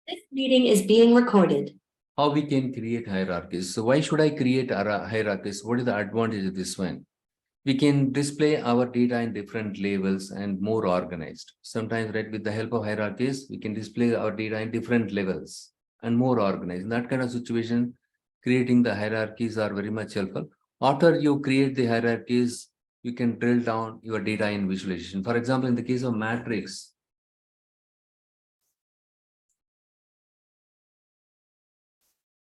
This meeting is being recorded. How we can create hierarchies. So why should I create hierarchies? What is the advantage of this one? We can display our data in different levels and more organized. Sometimes, right, with the help of hierarchies, we can display our data in different levels and more organized. In that kind of situation, creating the hierarchies are very much helpful. After you create the hierarchies, you can drill down your data in visualization. For example, in the case of matrix,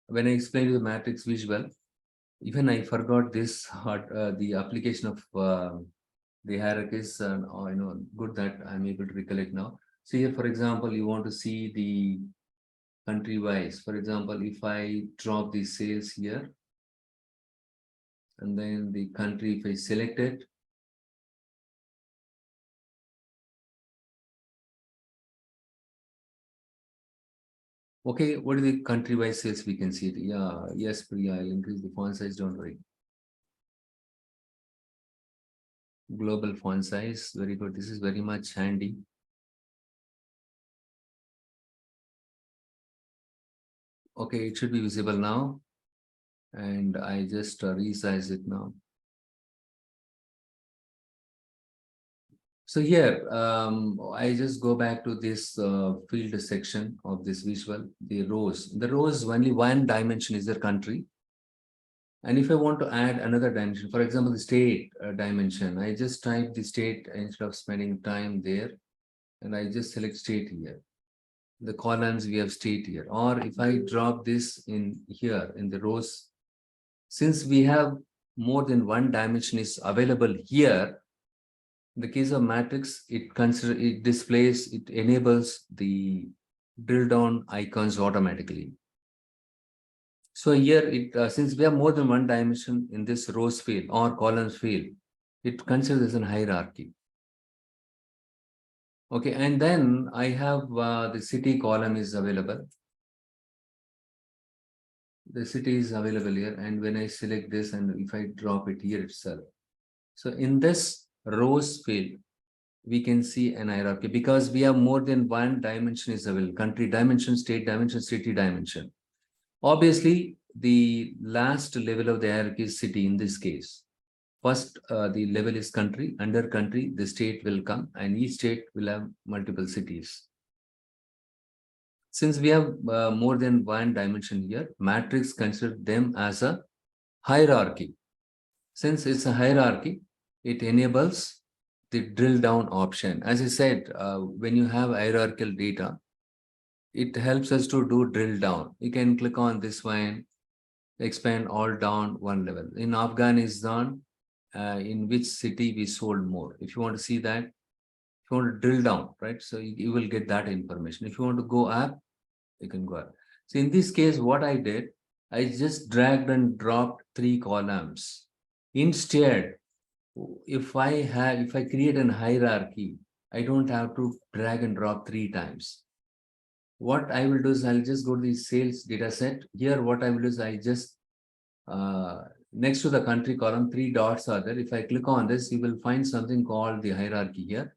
when I explained the matrix visual, even I forgot this the application of the hierarchies, and good that I'm able to recollect now. So here, for example, you want to see the country wise. For example, if I drop the sales here, and then the country, if I select it, okay, what is the country wise sales? We can see it. Yeah, yes, Priya, I'll increase the font size, don't worry. Global font size, very good. This is very much handy. Okay, it should be visible now. And I just resize it now. So here, I just go back to this field section of this visual, the rows. The rows, only one dimension is their country. And if I want to add another dimension, for example, the state dimension, I just type the state instead of spending time there. And I just select state here. The columns, we have state here. Or if I drop this in here in the rows, since we have more than one dimension is available here, in the case of matrix, it displays, it enables the drill down icons automatically. So here, since we have more than one dimension in this rows field or columns field, it considers as an hierarchy. Okay, and then I have the city column is available. The city is available here, and when I select this and if I drop it here itself, so in this rows field, we can see an hierarchy because we have more than one dimension is available: country dimension, state dimension, city dimension. Obviously, the last level of the hierarchy is city in this case. First, the level is country. Under country, the state will come, and each state will have multiple cities. Since we have more than one dimension here, matrix considers them as a hierarchy. Since it's a hierarchy, it enables the drill down option. As I said, when you have hierarchical data, it helps us to do drill down. You can click on this one, expand all down one level. In Afghanistan, in which city we sold more. If you want to see that, if you want to drill down, right? So you will get that information. If you want to go up, you can go up. So in this case, what I did, I just dragged and dropped 3 columns. Instead, if I create an hierarchy, I don't have to drag and drop 3 times. What I will do is I'll just go to the sales data set. Here, what I will do is I just next to the country column, 3 dots are there. If I click on this, you will find something called the hierarchy here.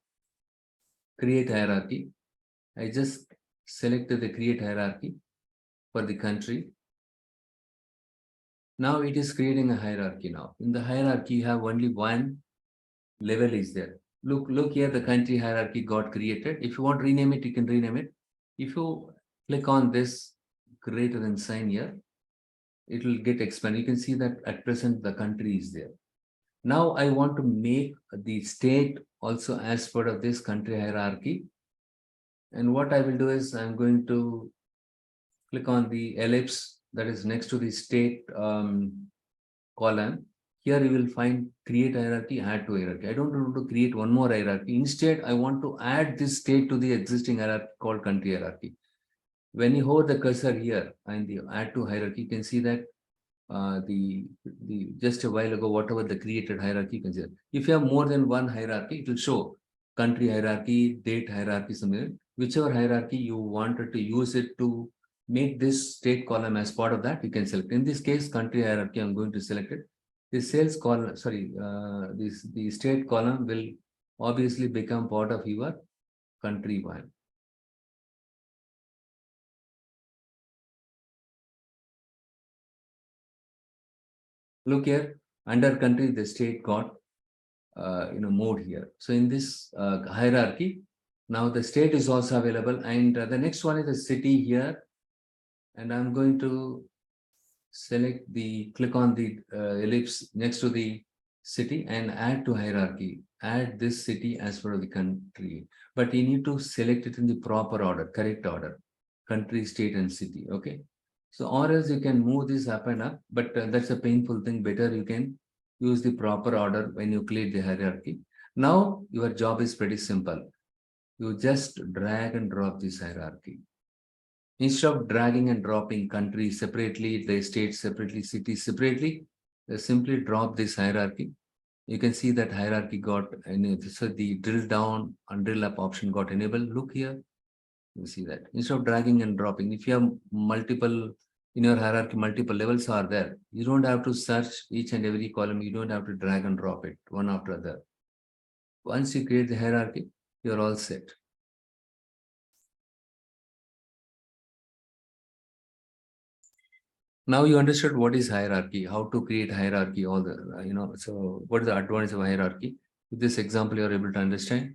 Create hierarchy. I just selected the create hierarchy for the country. Now it is creating a hierarchy now. In the hierarchy, you have only one level is there. Look here, the country hierarchy got created. If you want to rename it, you can rename it. If you click on this greater than sign here, it will get expanded. You can see that at present the country is there. Now I want to make the state also as part of this country hierarchy. And what I will do is I'm going to click on the ellipse that is next to the state column. Here you will find create hierarchy, add to hierarchy. I don't want to create one more hierarchy. Instead, I want to add this state to the existing hierarchy called country hierarchy. When you hold the cursor here and the add to hierarchy, you can see that the just a while ago, whatever the created hierarchy you can see. If you have more than one hierarchy, it will show country hierarchy, date hierarchy, something. Whichever hierarchy you wanted to use it to make this state column as part of that, you can select. In this case, country hierarchy, I'm going to select it. The sales column, sorry, the state column will obviously become part of your country one. Look here, under country, the state got moved here. So in this hierarchy, now the state is also available, and the next one is the city here. And I'm going to click on the ellipse next to the city and add to hierarchy. Add this city as per the country, but you need to select it in the proper order, correct order, country, state, and city. Okay. So, or else you can move this up and up, but that's a painful thing. Better you can use the proper order when you create the hierarchy. Now, your job is pretty simple. You just drag and drop this hierarchy. Instead of dragging and dropping countries separately, the states separately, cities separately, simply drop this hierarchy. You can see that hierarchy got, so the drill down and drill up option got enabled. Look here, you see that. Instead of dragging and dropping, if you have multiple, in your hierarchy, multiple levels are there. You don't have to search each and every column. You don't have to drag and drop it one after other. Once you create the hierarchy, you're all set. Now you understood what is hierarchy, how to create hierarchy, all the, so what is the advantage of hierarchy? With this example, you're able to understand.